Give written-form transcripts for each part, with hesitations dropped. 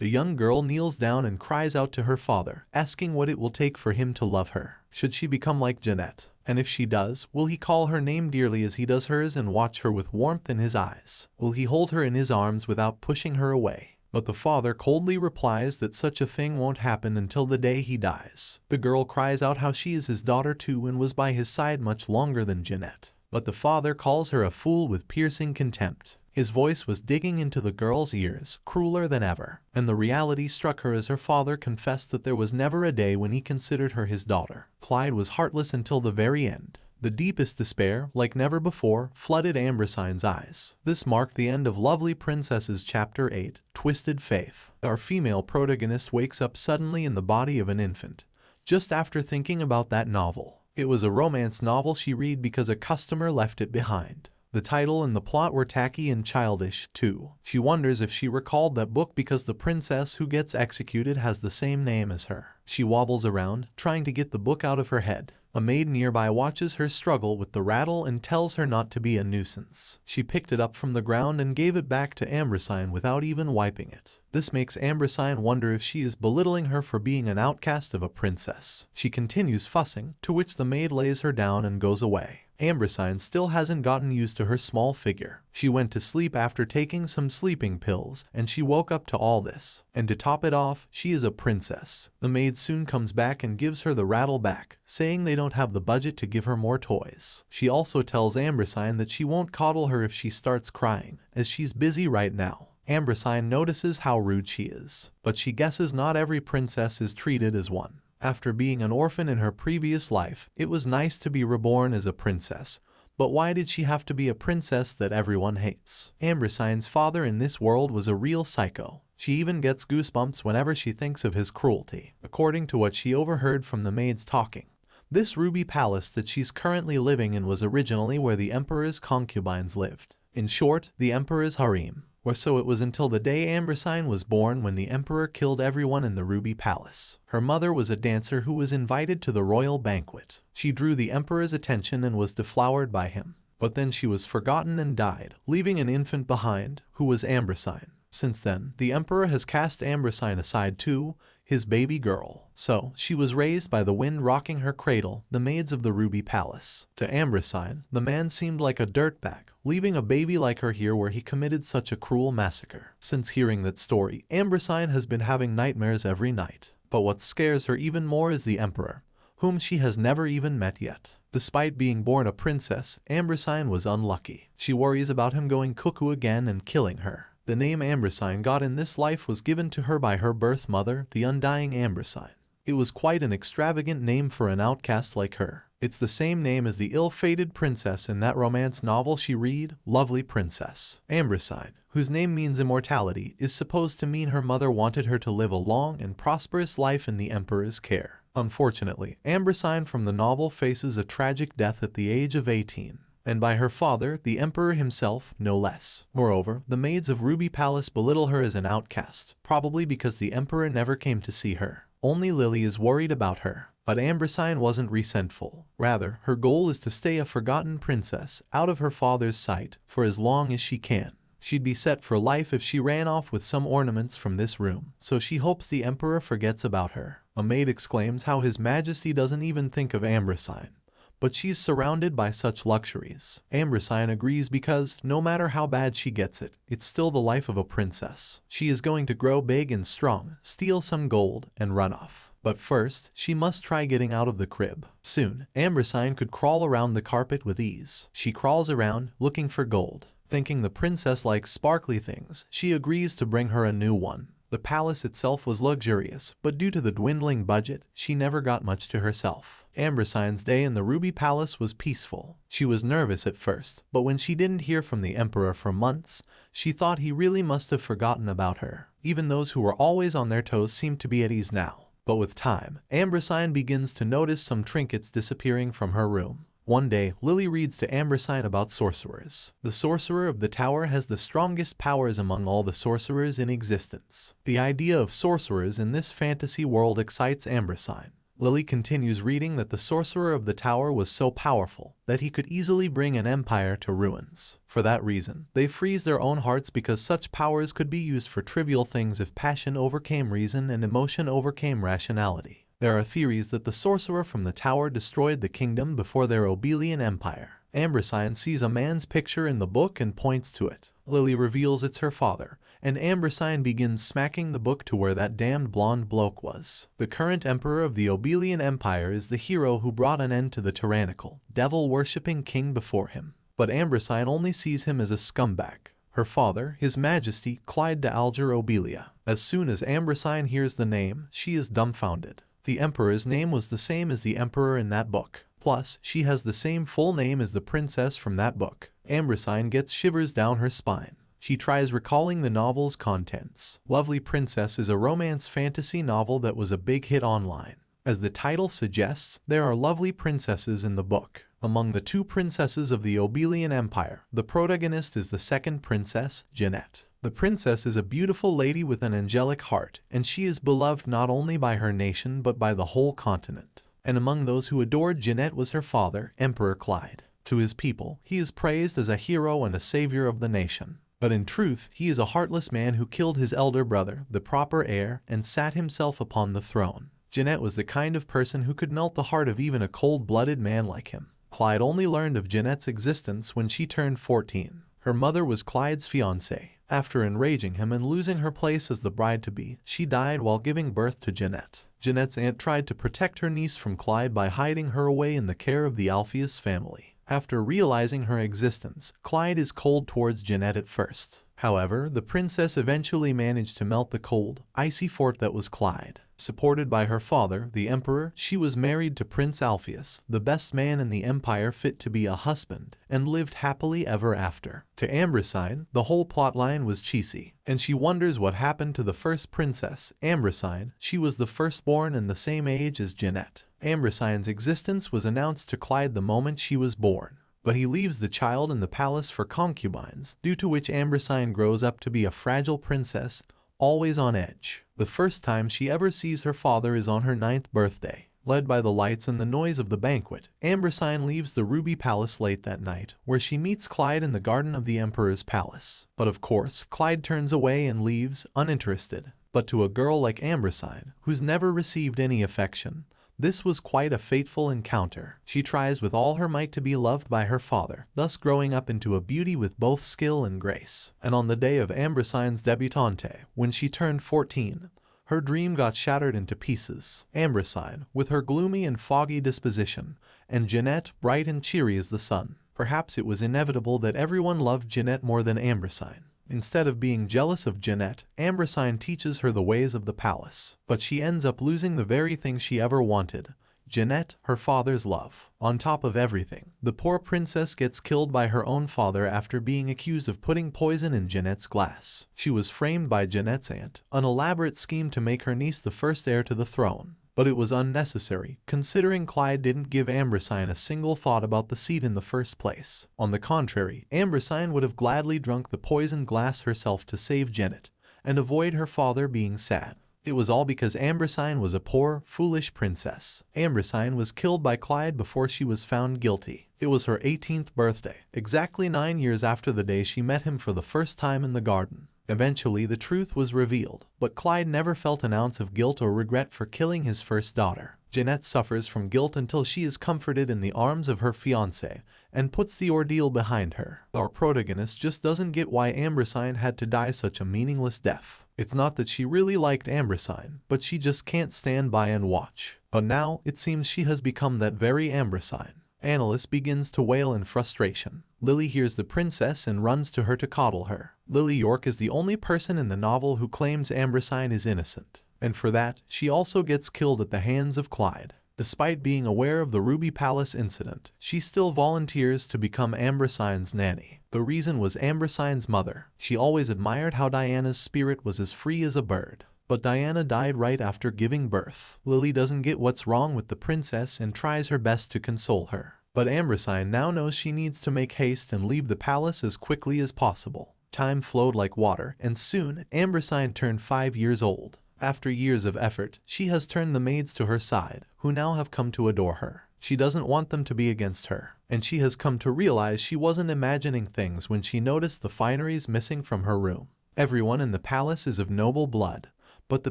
The young girl kneels down and cries out to her father, asking what it will take for him to love her. Should she become like Jeanette? And if she does, will he call her name dearly as he does hers and watch her with warmth in his eyes? Will he hold her in his arms without pushing her away? But the father coldly replies that such a thing won't happen until the day he dies. The girl cries out how she is his daughter too and was by his side much longer than Jeanette. But the father calls her a fool with piercing contempt. His voice was digging into the girl's ears, crueler than ever, and the reality struck her as her father confessed that there was never a day when he considered her his daughter. Clyde was heartless until the very end. The deepest despair, like never before, flooded Ambrosine's eyes. This marked the end of Lovely Princess's Chapter 8, Twisted Faith. Our female protagonist wakes up suddenly in the body of an infant, just after thinking about that novel. It was a romance novel she read because a customer left it behind. The title and the plot were tacky and childish, too. She wonders if she recalled that book because the princess who gets executed has the same name as her. She wobbles around, trying to get the book out of her head. A maid nearby watches her struggle with the rattle and tells her not to be a nuisance. She picked it up from the ground and gave it back to Ambrosine without even wiping it. This makes Ambrosine wonder if she is belittling her for being an outcast of a princess. She continues fussing, to which the maid lays her down and goes away. Ambrosine still hasn't gotten used to her small figure. She went to sleep after taking some sleeping pills, and she woke up to all this. And to top it off, she is a princess. The maid soon comes back and gives her the rattle back, saying they don't have the budget to give her more toys. She also tells Ambrosine that she won't coddle her if she starts crying, as she's busy right now. Ambrosine notices how rude she is, but she guesses not every princess is treated as one. After being an orphan in her previous life, it was nice to be reborn as a princess. But why did she have to be a princess that everyone hates? Ambrosine's father in this world was a real psycho. She even gets goosebumps whenever she thinks of his cruelty. According to what she overheard from the maids talking, this ruby palace that she's currently living in was originally where the emperor's concubines lived. In short, the emperor's harem. Or so it was until the day Ambrosine was born, when the emperor killed everyone in the Ruby Palace. Her mother was a dancer who was invited to the royal banquet. She drew the emperor's attention and was deflowered by him. But then she was forgotten and died, leaving an infant behind, who was Ambrosine. Since then, the emperor has cast Ambrosine aside too, his baby girl. So, she was raised by the wind rocking her cradle, the maids of the Ruby Palace. To Ambrosine, the man seemed like a dirtbag, leaving a baby like her here where he committed such a cruel massacre. Since hearing that story, Ambrosine has been having nightmares every night. But what scares her even more is the emperor, whom she has never even met yet. Despite being born a princess, Ambrosine was unlucky. She worries about him going cuckoo again and killing her. The name Ambrosine got in this life was given to her by her birth mother, the undying Ambrosine. It was quite an extravagant name for an outcast like her. It's the same name as the ill-fated princess in that romance novel she read, Lovely Princess. Ambrosine, whose name means immortality, is supposed to mean her mother wanted her to live a long and prosperous life in the emperor's care. Unfortunately, Ambrosine from the novel faces a tragic death at the age of 18. And by her father, the emperor himself, no less. Moreover, the maids of Ruby Palace belittle her as an outcast, probably because the emperor never came to see her. Only Lily is worried about her. But Ambrosine wasn't resentful. Rather, her goal is to stay a forgotten princess, out of her father's sight, for as long as she can. She'd be set for life if she ran off with some ornaments from this room, so she hopes the emperor forgets about her. A maid exclaims how His Majesty doesn't even think of Ambrosine. But she's surrounded by such luxuries. Ambrosine agrees because, no matter how bad she gets it, it's still the life of a princess. She is going to grow big and strong, steal some gold, and run off. But first, she must try getting out of the crib. Soon, Ambrosine could crawl around the carpet with ease. She crawls around, looking for gold. Thinking the princess likes sparkly things, she agrees to bring her a new one. The palace itself was luxurious, but due to the dwindling budget, she never got much to herself. Ambrosine's day in the Ruby Palace was peaceful. She was nervous at first, but when she didn't hear from the emperor for months, she thought he really must have forgotten about her. Even those who were always on their toes seemed to be at ease now. But with time, Ambrosine begins to notice some trinkets disappearing from her room. One day, Lily reads to Ambrosine about sorcerers. The sorcerer of the tower has the strongest powers among all the sorcerers in existence. The idea of sorcerers in this fantasy world excites Ambrosine. Lily continues reading that the sorcerer of the tower was so powerful that he could easily bring an empire to ruins. For that reason, they freeze their own hearts because such powers could be used for trivial things if passion overcame reason and emotion overcame rationality. There are theories that the sorcerer from the tower destroyed the kingdom before their Obelian empire. Ambrosine sees a man's picture in the book and points to it. Lily reveals it's her father, and Ambrosine begins smacking the book to where that damned blonde bloke was. The current emperor of the Obelian Empire is the hero who brought an end to the tyrannical, devil-worshipping king before him. But Ambrosine only sees him as a scumbag. Her father, His Majesty Claude de Alger Obelia. As soon as Ambrosine hears the name, she is dumbfounded. The emperor's name was the same as the emperor in that book. Plus, she has the same full name as the princess from that book. Ambrosine gets shivers down her spine. She tries recalling the novel's contents. Lovely Princess is a romance fantasy novel that was a big hit online. As the title suggests, there are lovely princesses in the book. Among the two princesses of the Obelian Empire, the protagonist is the second princess, Jeanette. The princess is a beautiful lady with an angelic heart, and she is beloved not only by her nation but by the whole continent. And among those who adored Jeanette was her father, Emperor Claude. To his people, he is praised as a hero and a savior of the nation. But in truth, he is a heartless man who killed his elder brother, the proper heir, and sat himself upon the throne. Jeanette was the kind of person who could melt the heart of even a cold-blooded man like him. Claude only learned of Jeanette's existence when she turned 14. Her mother was Claude's fiancée. After enraging him and losing her place as the bride-to-be, she died while giving birth to Jeanette. Jeanette's aunt tried to protect her niece from Claude by hiding her away in the care of the Alpheus family. After realizing her existence, Claude is cold towards Jeanette at first. However, the princess eventually managed to melt the cold, icy fort that was Claude. Supported by her father, the emperor, she was married to Prince Alpheus, the best man in the empire fit to be a husband, and lived happily ever after. To Ambrosine, the whole plotline was cheesy, and she wonders what happened to the first princess, Ambrosine. She was the firstborn and the same age as Jeanette. Ambrosine's existence was announced to Claude the moment she was born. But he leaves the child in the palace for concubines, due to which Ambrosine grows up to be a fragile princess, always on edge. The first time she ever sees her father is on her 9th birthday. Led by the lights and the noise of the banquet, Ambrosine leaves the Ruby Palace late that night, where she meets Claude in the garden of the Emperor's palace. But of course, Claude turns away and leaves, uninterested. But to a girl like Ambrosine, who's never received any affection, this was quite a fateful encounter. She tries with all her might to be loved by her father, thus growing up into a beauty with both skill and grace. And on the day of Ambrosine's debutante, when she turned 14, her dream got shattered into pieces. Ambrosine, with her gloomy and foggy disposition, and Jeanette, bright and cheery as the sun. Perhaps it was inevitable that everyone loved Jeanette more than Ambrosine. Instead of being jealous of Jeanette, Ambrosine teaches her the ways of the palace. But she ends up losing the very thing she ever wanted. Jeanette, her father's love. On top of everything, the poor princess gets killed by her own father after being accused of putting poison in Jeanette's glass. She was framed by Jeanette's aunt, an elaborate scheme to make her niece the first heir to the throne. But it was unnecessary, considering Claude didn't give Ambrosine a single thought about the seat in the first place. On the contrary, Ambrosine would have gladly drunk the poisoned glass herself to save Jeanette, and avoid her father being sad. It was all because Ambrosine was a poor, foolish princess. Ambrosine was killed by Claude before she was found guilty. It was her 18th birthday, exactly 9 years after the day she met him for the first time in the garden. Eventually, the truth was revealed, but Claude never felt an ounce of guilt or regret for killing his first daughter. Jeanette suffers from guilt until she is comforted in the arms of her fiancé and puts the ordeal behind her. Our protagonist just doesn't get why Ambrosine had to die such a meaningless death. It's not that she really liked Ambrosine, but she just can't stand by and watch. But now, it seems she has become that very Ambrosine. Annalise begins to wail in frustration. Lily hears the princess and runs to her to coddle her. Lily York is the only person in the novel who claims Ambrosine is innocent. And for that, she also gets killed at the hands of Claude. Despite being aware of the Ruby Palace incident, she still volunteers to become Ambrosine's nanny. The reason was Ambrosine's mother. She always admired how Diana's spirit was as free as a bird. But Diana died right after giving birth. Lily doesn't get what's wrong with the princess and tries her best to console her. But Ambrosine now knows she needs to make haste and leave the palace as quickly as possible. Time flowed like water, and soon, Ambrosine turned 5 years old. After years of effort, she has turned the maids to her side, who now have come to adore her. She doesn't want them to be against her, and she has come to realize she wasn't imagining things when she noticed the fineries missing from her room. Everyone in the palace is of noble blood, but the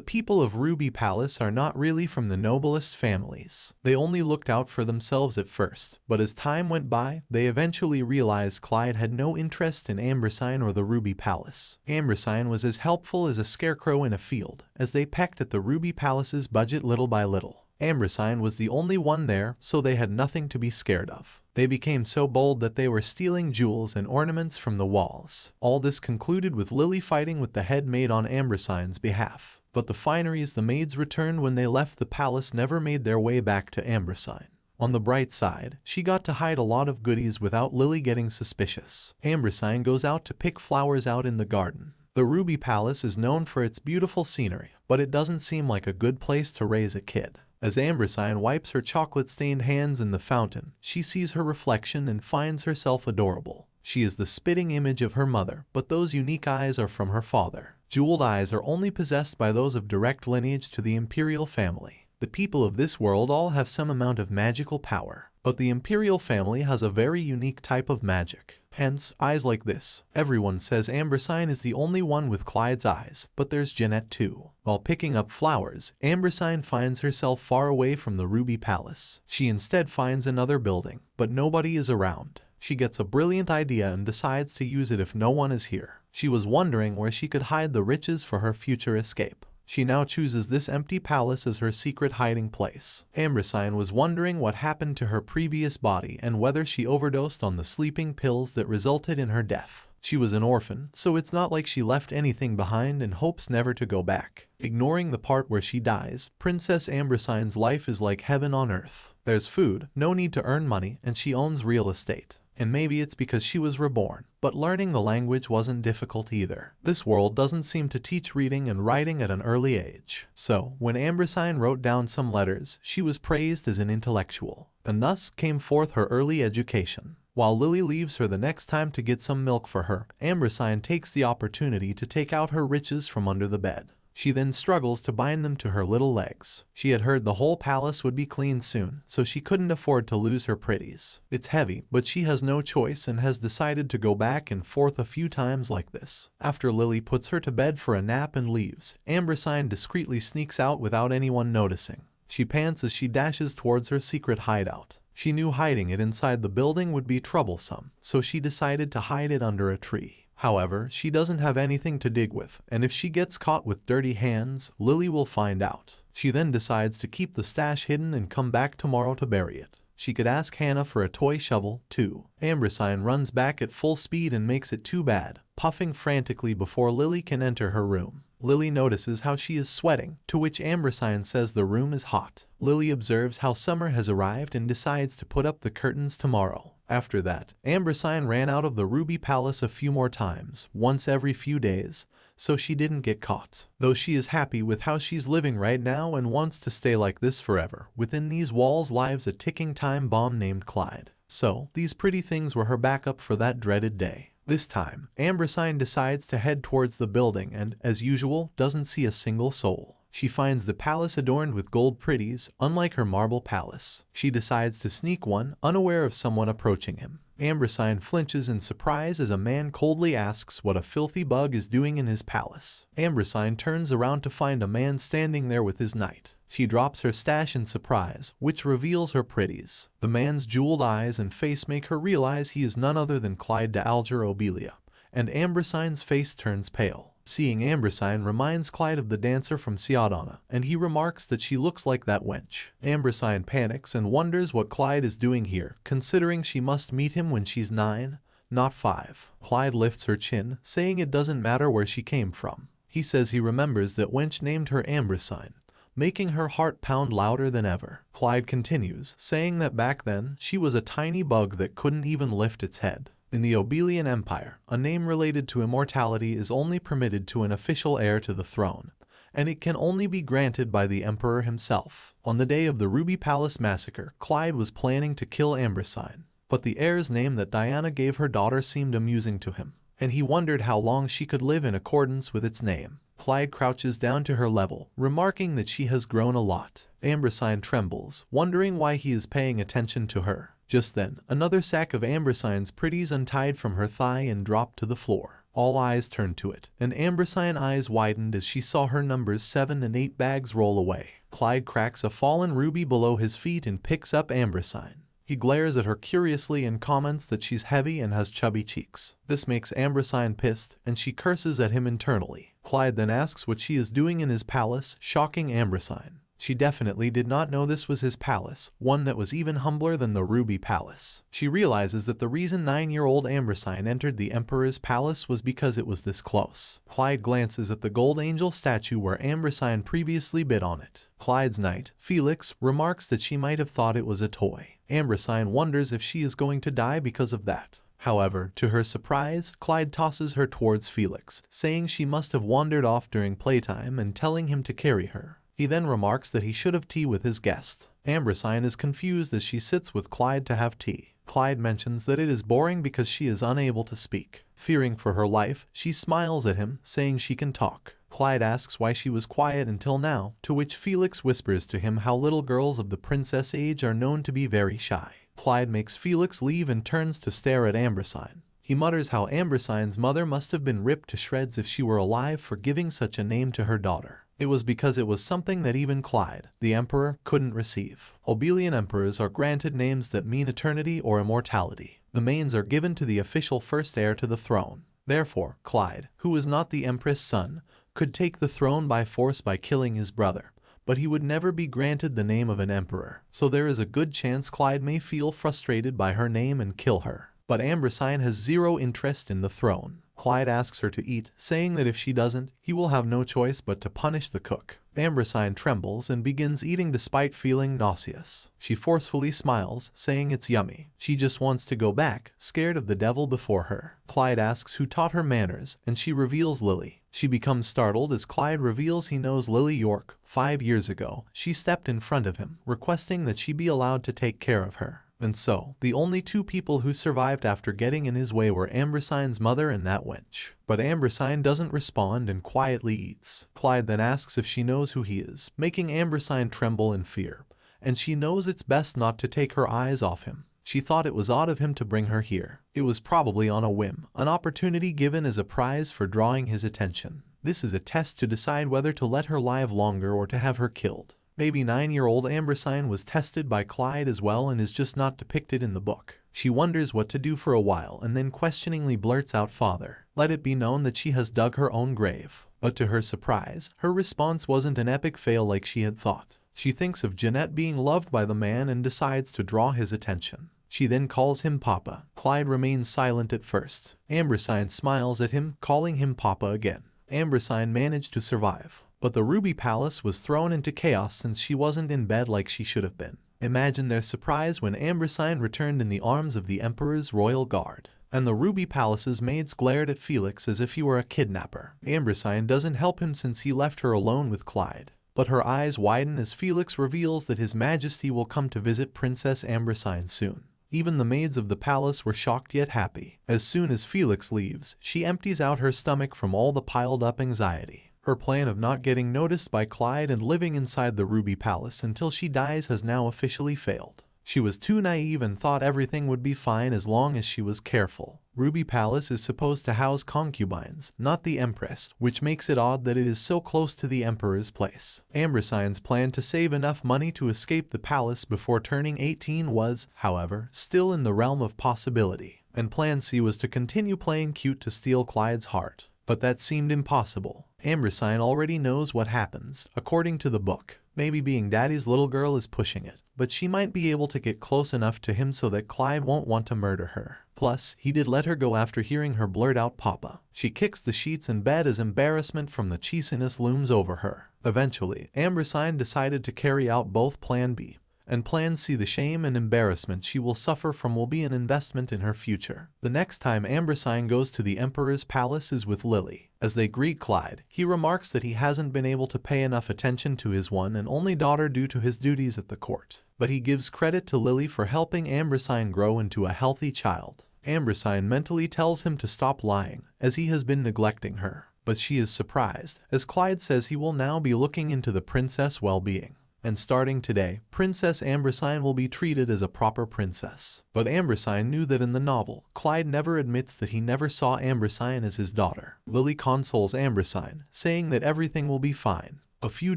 people of Ruby Palace are not really from the noblest families. They only looked out for themselves at first, but as time went by, they eventually realized Clyde had no interest in Ambersine or the Ruby Palace. Ambersine was as helpful as a scarecrow in a field, as they pecked at the Ruby Palace's budget little by little. Ambersine was the only one there, so they had nothing to be scared of. They became so bold that they were stealing jewels and ornaments from the walls. All this concluded with Lily fighting with the head maid on Ambersine's behalf. But the fineries the maids returned when they left the palace never made their way back to Ambersine. On the bright side, she got to hide a lot of goodies without Lily getting suspicious. Ambersine goes out to pick flowers out in the garden. The Ruby Palace is known for its beautiful scenery, but it doesn't seem like a good place to raise a kid. As Ambersine wipes her chocolate-stained hands in the fountain, she sees her reflection and finds herself adorable. She is the spitting image of her mother, but those unique eyes are from her father. Jeweled eyes are only possessed by those of direct lineage to the imperial family. The people of this world all have some amount of magical power, but the imperial family has a very unique type of magic. Hence, eyes like this. Everyone says Ambersine is the only one with Clyde's eyes, but there's Jeanette too. While picking up flowers, Ambersine finds herself far away from the Ruby Palace. She instead finds another building, but nobody is around. She gets a brilliant idea and decides to use it if no one is here. She was wondering where she could hide the riches for her future escape. She now chooses this empty palace as her secret hiding place. Ambersine was wondering what happened to her previous body and whether she overdosed on the sleeping pills that resulted in her death. She was an orphan, so it's not like she left anything behind and hopes never to go back. Ignoring the part where she dies, Princess Ambersine's life is like heaven on earth. There's food, no need to earn money, and she owns real estate. And maybe it's because she was reborn, but learning the language wasn't difficult either. This world doesn't seem to teach reading and writing at an early age. So, when Ambersine wrote down some letters, she was praised as an intellectual, and thus came forth her early education. While Lily leaves her the next time to get some milk for her, Ambersine takes the opportunity to take out her riches from under the bed. She then struggles to bind them to her little legs. She had heard the whole palace would be cleaned soon, so she couldn't afford to lose her pretties. It's heavy, but she has no choice and has decided to go back and forth a few times like this. After Lily puts her to bed for a nap and leaves, Ambersine discreetly sneaks out without anyone noticing. She pants as she dashes towards her secret hideout. She knew hiding it inside the building would be troublesome, so she decided to hide it under a tree. However, she doesn't have anything to dig with, and if she gets caught with dirty hands, Lily will find out. She then decides to keep the stash hidden and come back tomorrow to bury it. She could ask Hannah for a toy shovel, too. Ambersine runs back at full speed and makes it too bad, puffing frantically before Lily can enter her room. Lily notices how she is sweating, to which Ambersine says the room is hot. Lily observes how summer has arrived and decides to put up the curtains tomorrow. After that, Ambersine ran out of the Ruby Palace a few more times, once every few days, so she didn't get caught. Though she is happy with how she's living right now and wants to stay like this forever, within these walls lives a ticking time bomb named Clyde. So, these pretty things were her backup for that dreaded day. This time, Ambersine decides to head towards the building and, as usual, doesn't see a single soul. She finds the palace adorned with gold pretties, unlike her marble palace. She decides to sneak one, unaware of someone approaching him. Ambersine flinches in surprise as a man coldly asks what a filthy bug is doing in his palace. Ambersine turns around to find a man standing there with his knight. She drops her stash in surprise, which reveals her pretties. The man's jeweled eyes and face make her realize he is none other than Claude de Alger Obelia, and Ambersine's face turns pale. Seeing Ambersine reminds Clyde of the dancer from Ciudadana, and he remarks that she looks like that wench. Ambersine panics and wonders what Clyde is doing here, considering she must meet him when she's 9, not 5. Clyde lifts her chin, saying it doesn't matter where she came from. He says he remembers that wench named her Ambersine, making her heart pound louder than ever. Clyde continues, saying that back then, she was a tiny bug that couldn't even lift its head. In the Obelian Empire, a name related to immortality is only permitted to an official heir to the throne, and it can only be granted by the emperor himself. On the day of the Ruby Palace massacre, Clyde was planning to kill Ambersine, but the heir's name that Diana gave her daughter seemed amusing to him, and he wondered how long she could live in accordance with its name. Claude crouches down to her level, remarking that she has grown a lot. Ambrosine trembles, wondering why he is paying attention to her. Just then, another sack of Ambrosine's pretties untied from her thigh and dropped to the floor. All eyes turned to it, and Ambrosine eyes widened as she saw her numbers 7 and 8 bags roll away. Claude cracks a fallen ruby below his feet and picks up Ambrosine. He glares at her curiously and comments that she's heavy and has chubby cheeks. This makes Ambrosine pissed, and she curses at him internally. Claude then asks what she is doing in his palace, shocking Ambrosine. She definitely did not know this was his palace, one that was even humbler than the Ruby Palace. She realizes that the reason 9-year-old Ambrosine entered the Emperor's palace was because it was this close. Claude glances at the gold angel statue where Ambrosine previously bid on it. Claude's knight, Felix, remarks that she might have thought it was a toy. Ambrosine wonders if she is going to die because of that. However, to her surprise, Claude tosses her towards Felix, saying she must have wandered off during playtime and telling him to carry her. He then remarks that he should have tea with his guest. Ambrosine is confused as she sits with Claude to have tea. Claude mentions that it is boring because she is unable to speak. Fearing for her life, she smiles at him, saying she can talk. Claude asks why she was quiet until now, to which Felix whispers to him how little girls of the princess age are known to be very shy. Claude makes Felix leave and turns to stare at Ambrosine. He mutters how Ambrosine's mother must have been ripped to shreds if she were alive for giving such a name to her daughter. It was because it was something that even Claude, the emperor, couldn't receive. Obelian emperors are granted names that mean eternity or immortality. The manes are given to the official first heir to the throne. Therefore, Claude, who is not the empress' son, could take the throne by force by killing his brother, but he would never be granted the name of an emperor. So there is a good chance Claude may feel frustrated by her name and kill her. But Ambrosine has zero interest in the throne. Claude asks her to eat, saying that if she doesn't, he will have no choice but to punish the cook. Ambrosine trembles and begins eating despite feeling nauseous. She forcefully smiles, saying it's yummy. She just wants to go back, scared of the devil before her. Claude asks who taught her manners, and she reveals Lily. She becomes startled as Claude reveals he knows Lily York. 5 years ago, she stepped in front of him, requesting that she be allowed to take care of her. And so, the only 2 people who survived after getting in his way were Ambrosine's mother and that wench. But Ambrosine doesn't respond and quietly eats. Claude then asks if she knows who he is, making Ambrosine tremble in fear. And she knows it's best not to take her eyes off him. She thought it was odd of him to bring her here. It was probably on a whim, an opportunity given as a prize for drawing his attention. This is a test to decide whether to let her live longer or to have her killed. Maybe 9-year-old Ambrosine was tested by Claude as well and is just not depicted in the book. She wonders what to do for a while and then questioningly blurts out, "Father." Let it be known that she has dug her own grave. But to her surprise, her response wasn't an epic fail like she had thought. She thinks of Jeanette being loved by the man and decides to draw his attention. She then calls him Papa. Claude remains silent at first. Ambrosine smiles at him, calling him Papa again. Ambrosine managed to survive. But the Ruby Palace was thrown into chaos since she wasn't in bed like she should have been. Imagine their surprise when Ambrosine returned in the arms of the Emperor's royal guard. And the Ruby Palace's maids glared at Felix as if he were a kidnapper. Ambrosine doesn't help him since he left her alone with Claude. But her eyes widen as Felix reveals that His Majesty will come to visit Princess Ambrosine soon. Even the maids of the palace were shocked yet happy. As soon as Felix leaves, she empties out her stomach from all the piled-up anxiety. Her plan of not getting noticed by Claude and living inside the Ruby Palace until she dies has now officially failed. She was too naive and thought everything would be fine as long as she was careful. Ruby Palace is supposed to house concubines, not the Empress, which makes it odd that it is so close to the Emperor's place. Ambrosine's plan to save enough money to escape the palace before turning 18 was, however, still in the realm of possibility. And Plan C was to continue playing cute to steal Claude's heart. But that seemed impossible. Ambrosine already knows what happens, according to the book. Maybe being daddy's little girl is pushing it, but she might be able to get close enough to him so that Claude won't want to murder her. Plus, he did let her go after hearing her blurt out Papa. She kicks the sheets in bed as embarrassment from the cheesiness looms over her. Eventually, Ambrosine decided to carry out both Plan B and Plan C. The shame and embarrassment she will suffer from will be an investment in her future. The next time Ambrosine goes to the Emperor's palace is with Lily. As they greet Claude, he remarks that he hasn't been able to pay enough attention to his one and only daughter due to his duties at the court. But he gives credit to Lily for helping Ambrosine grow into a healthy child. Ambrosine mentally tells him to stop lying, as he has been neglecting her. but she is surprised, as Clyde says he will now be looking into the princess' well-being. And starting today, Princess Ambrosine will be treated as a proper princess. But Ambrosine knew that in the novel, Clyde never admits that he never saw Ambrosine as his daughter. Lily consoles Ambrosine, saying that everything will be fine. A few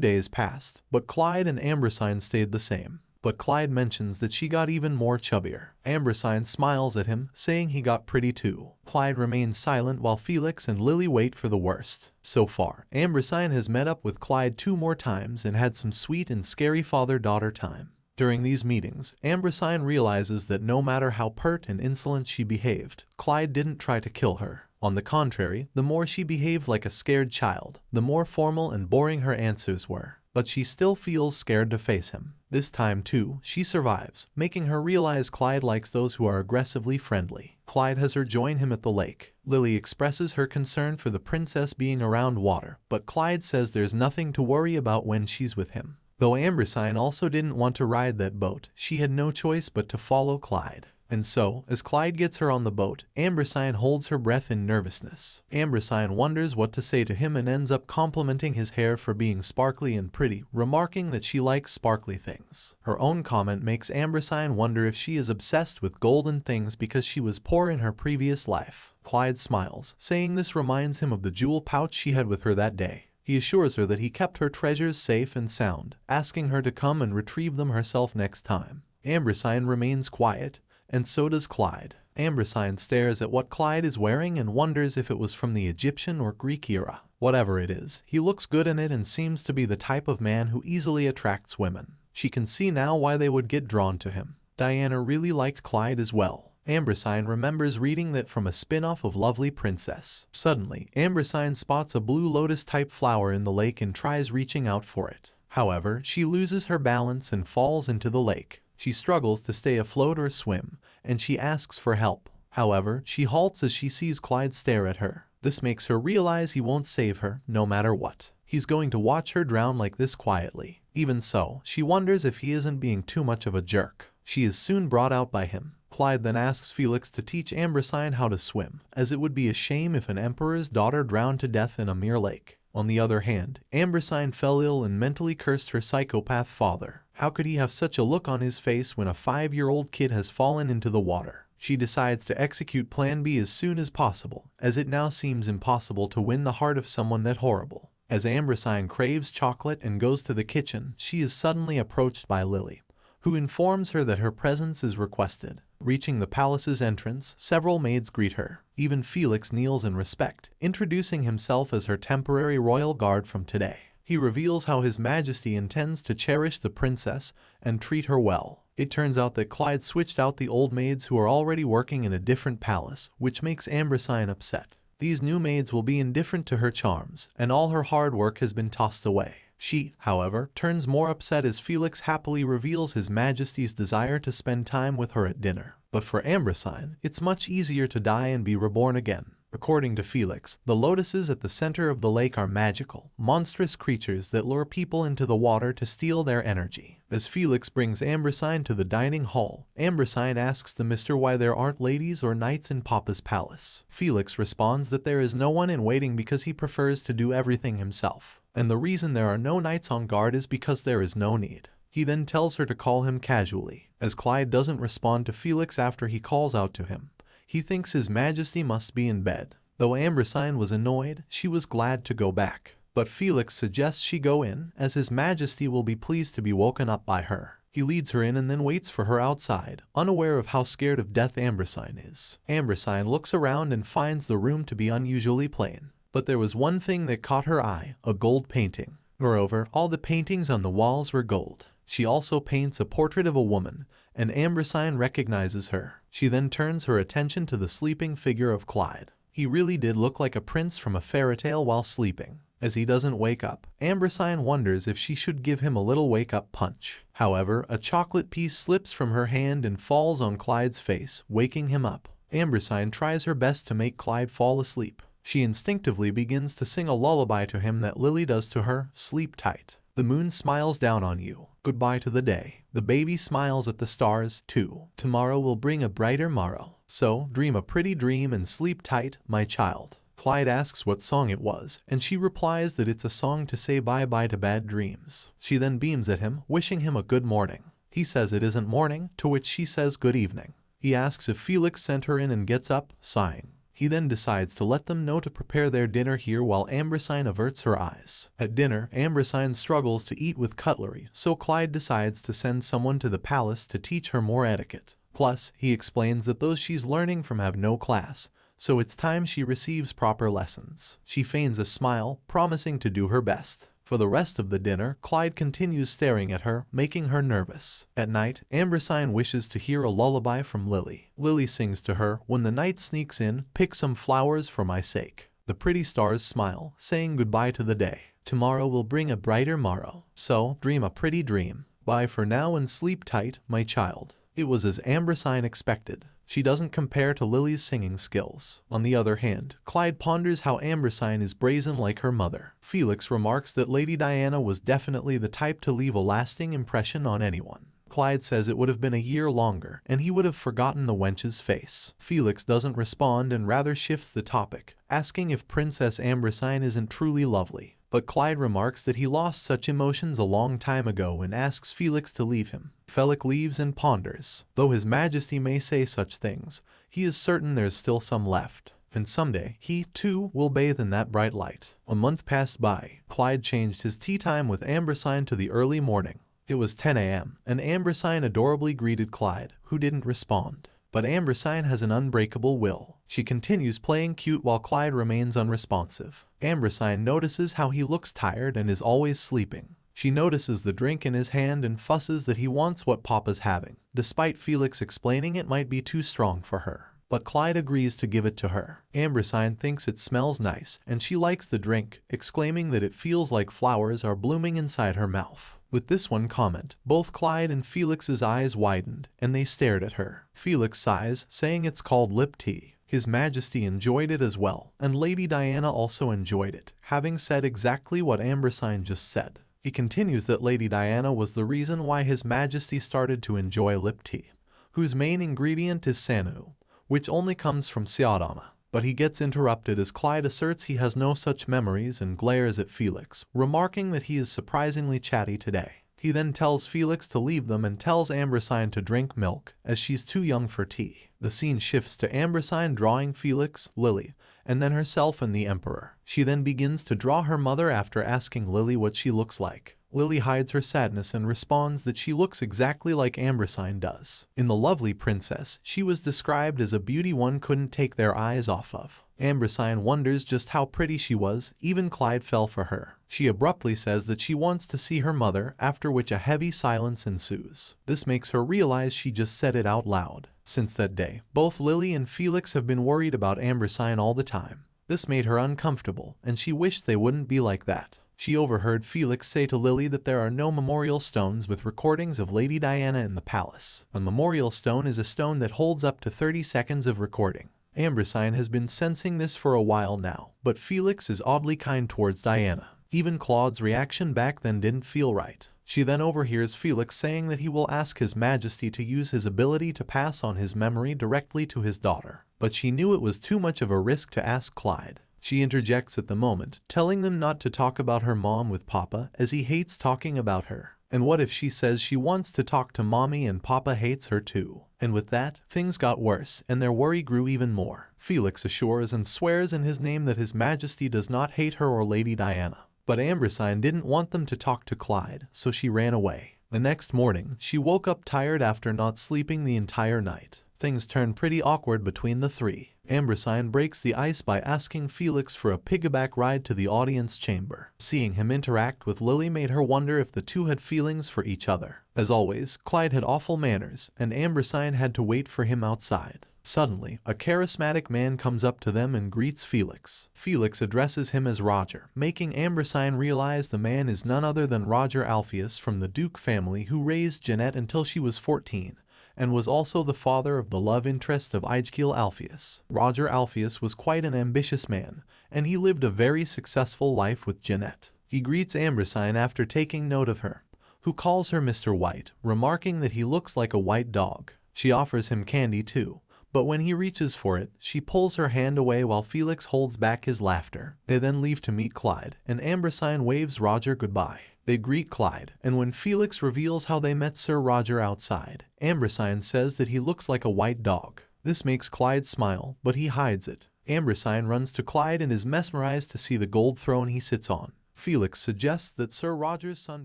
days passed, but Clyde and Ambrosine stayed the same. But Clyde mentions that she got even more chubbier. Ambrosine smiles at him, saying he got pretty too. Clyde remains silent while Felix and Lily wait for the worst. So far, Ambrosine has met up with Clyde 2 more times and had some sweet and scary father-daughter time. During these meetings, Ambrosine realizes that no matter how pert and insolent she behaved, Clyde didn't try to kill her. On the contrary, the more she behaved like a scared child, the more formal and boring her answers were. But she still feels scared to face him. This time too, she survives, making her realize Clyde likes those who are aggressively friendly. Clyde has her join him at the lake. Lily expresses her concern for the princess being around water, but Clyde says there's nothing to worry about when she's with him. Though Ambrosine also didn't want to ride that boat, she had no choice but to follow Clyde. And so, as Clyde gets her on the boat, Ambrosine holds her breath in nervousness. Ambrosine wonders what to say to him and ends up complimenting his hair for being sparkly and pretty, remarking that she likes sparkly things. Her own comment makes Ambrosine wonder if she is obsessed with golden things because she was poor in her previous life. Clyde smiles, saying this reminds him of the jewel pouch she had with her that day. He assures her that he kept her treasures safe and sound, asking her to come and retrieve them herself next time. Ambrosine remains quiet, and so does Clyde. Ambrosine stares at what Clyde is wearing and wonders if it was from the Egyptian or Greek era. Whatever it is, he looks good in it and seems to be the type of man who easily attracts women. She can see now why they would get drawn to him. Diana really liked Clyde as well. Ambrosine remembers reading that from a spin-off of Lovely Princess. Suddenly, Ambrosine spots a blue lotus-type flower in the lake and tries reaching out for it. However, she loses her balance and falls into the lake. She struggles to stay afloat or swim, and she asks for help. However, she halts as she sees Clyde stare at her. This makes her realize he won't save her, no matter what. He's going to watch her drown like this quietly. Even so, she wonders if he isn't being too much of a jerk. She is soon brought out by him. Clyde then asks Felix to teach Ambrosine how to swim, as it would be a shame if an emperor's daughter drowned to death in a mere lake. On the other hand, Ambrosine fell ill and mentally cursed her psychopath father. How could he have such a look on his face when a 5-year-old kid has fallen into the water? She decides to execute Plan B as soon as possible, as it now seems impossible to win the heart of someone that horrible. As Ambrosine craves chocolate and goes to the kitchen, she is suddenly approached by Lily, who informs her that her presence is requested. Reaching the palace's entrance, several maids greet her. Even Felix kneels in respect, introducing himself as her temporary royal guard from today. He reveals how His Majesty intends to cherish the princess and treat her well. It turns out that Clyde switched out the old maids who are already working in a different palace, which makes Ambrosine upset. These new maids will be indifferent to her charms, and all her hard work has been tossed away. She, however, turns more upset as Felix happily reveals His Majesty's desire to spend time with her at dinner. But for Ambrosine, it's much easier to die and be reborn again. According to Felix, the lotuses at the center of the lake are magical, monstrous creatures that lure people into the water to steal their energy. As Felix brings Ambrosine to the dining hall, Ambrosine asks the mister why there aren't ladies or knights in Papa's palace. Felix responds that there is no one in waiting because he prefers to do everything himself. And the reason there are no knights on guard is because there is no need. He then tells her to call him casually. As Clyde doesn't respond to Felix after he calls out to him, he thinks His Majesty must be in bed. Though Ambrosine was annoyed, she was glad to go back. But Felix suggests she go in, as His Majesty will be pleased to be woken up by her. He leads her in and then waits for her outside, unaware of how scared of death Ambrosine is. Ambrosine looks around and finds the room to be unusually plain. But there was one thing that caught her eye, a gold painting. Moreover, all the paintings on the walls were gold. She also paints a portrait of a woman, and Ambrosine recognizes her. She then turns her attention to the sleeping figure of Clyde. He really did look like a prince from a fairy tale while sleeping. As he doesn't wake up, Ambrosine wonders if she should give him a little wake-up punch. However, a chocolate piece slips from her hand and falls on Clyde's face, waking him up. Ambrosine tries her best to make Clyde fall asleep. She instinctively begins to sing a lullaby to him that Lily does to her, "Sleep tight. The moon smiles down on you. Goodbye to the day. The baby smiles at the stars, too. Tomorrow will bring a brighter morrow. So, dream a pretty dream and sleep tight, my child." Clyde asks what song it was, and she replies that it's a song to say bye-bye to bad dreams. She then beams at him, wishing him a good morning. He says it isn't morning, to which she says good evening. He asks if Felix sent her in and gets up, sighing. He then decides to let them know to prepare their dinner here while Ambrosine averts her eyes. At dinner, Ambrosine struggles to eat with cutlery, so Clyde decides to send someone to the palace to teach her more etiquette. Plus, he explains that those she's learning from have no class, so it's time she receives proper lessons. She feigns a smile, promising to do her best. For the rest of the dinner, Clyde continues staring at her, making her nervous. At night, Ambrosine wishes to hear a lullaby from Lily. Lily sings to her, "When the night sneaks in, pick some flowers for my sake." The pretty stars smile, saying goodbye to the day. "Tomorrow will bring a brighter morrow. So, dream a pretty dream. Bye for now and sleep tight, my child." It was as Ambrosine expected. She doesn't compare to Lily's singing skills. On the other hand, Clyde ponders how Ambrosine is brazen like her mother. Felix remarks that Lady Diana was definitely the type to leave a lasting impression on anyone. Clyde says it would have been a year longer, and he would have forgotten the wench's face. Felix doesn't respond and rather shifts the topic, asking if Princess Ambrosine isn't truly lovely. But Clyde remarks that he lost such emotions a long time ago and asks Felix to leave him. Felix leaves and ponders. Though His Majesty may say such things, he is certain there's still some left. And someday, he, too, will bathe in that bright light. A month passed by. Clyde changed his tea time with Ambrosine to the early morning. It was 10 a.m., and Ambrosine adorably greeted Clyde, who didn't respond. But Ambrosine has an unbreakable will. She continues playing cute while Clyde remains unresponsive. Ambrosine notices how he looks tired and is always sleeping. She notices the drink in his hand and fusses that he wants what Papa's having, despite Felix explaining it might be too strong for her. But Clyde agrees to give it to her. Ambrosine thinks it smells nice, and she likes the drink, exclaiming that it feels like flowers are blooming inside her mouth. With this one comment, both Clyde and Felix's eyes widened, and they stared at her. Felix sighs, saying it's called lip tea. His Majesty enjoyed it as well, and Lady Diana also enjoyed it, having said exactly what Ambrosine just said. He continues that Lady Diana was the reason why His Majesty started to enjoy lip tea, whose main ingredient is sanu, which only comes from Siadama. But he gets interrupted as Clyde asserts he has no such memories and glares at Felix, remarking that he is surprisingly chatty today. He then tells Felix to leave them and tells Ambrosine to drink milk, as she's too young for tea. The scene shifts to Ambrosine drawing Felix, Lily, and then herself and the Emperor. She then begins to draw her mother after asking Lily what she looks like. Lily hides her sadness and responds that she looks exactly like Ambrosine does. In The Lovely Princess, she was described as a beauty one couldn't take their eyes off of. Ambrosine wonders just how pretty she was, even Clyde fell for her. She abruptly says that she wants to see her mother, after which a heavy silence ensues. This makes her realize she just said it out loud. Since that day, both Lily and Felix have been worried about Ambrosine all the time. This made her uncomfortable, and she wished they wouldn't be like that. She overheard Felix say to Lily that there are no memorial stones with recordings of Lady Diana in the palace. A memorial stone is a stone that holds up to 30 seconds of recording. Ambrosine has been sensing this for a while now, but Felix is oddly kind towards Diana. Even Claude's reaction back then didn't feel right. She then overhears Felix saying that he will ask His Majesty to use his ability to pass on his memory directly to his daughter. But she knew it was too much of a risk to ask Clyde. She interjects at the moment, telling them not to talk about her mom with Papa, as he hates talking about her. And what if she says she wants to talk to Mommy and Papa hates her too? And with that, things got worse, and their worry grew even more. Felix assures and swears in his name that His Majesty does not hate her or Lady Diana. But Ambrosine didn't want them to talk to Clyde, so she ran away. The next morning, she woke up tired after not sleeping the entire night. Things turn pretty awkward between the three. Ambrosine breaks the ice by asking Felix for a piggyback ride to the audience chamber. Seeing him interact with Lily made her wonder if the two had feelings for each other. As always, Clyde had awful manners, and Ambrosine had to wait for him outside. Suddenly, a charismatic man comes up to them and greets Felix. Felix addresses him as Roger, making Ambrosine realize the man is none other than Roger Alpheus from the Duke family who raised Jeanette until she was 14. And was also the father of the love interest of Aegil Alpheus. Roger Alpheus was quite an ambitious man, and he lived a very successful life with Jeanette. He greets Ambrosine after taking note of her, who calls her Mr. White, remarking that he looks like a white dog. She offers him candy too, But when he reaches for it, she pulls her hand away while Felix holds back his laughter. They then leave to meet Clyde, and Ambrosine waves Roger goodbye. They greet Clyde, and when Felix reveals how they met Sir Roger outside, Ambrosine says that he looks like a white dog. This makes Clyde smile, but he hides it. Ambrosine runs to Clyde and is mesmerized to see the gold throne he sits on. Felix suggests that Sir Roger's son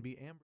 be Ambrosine.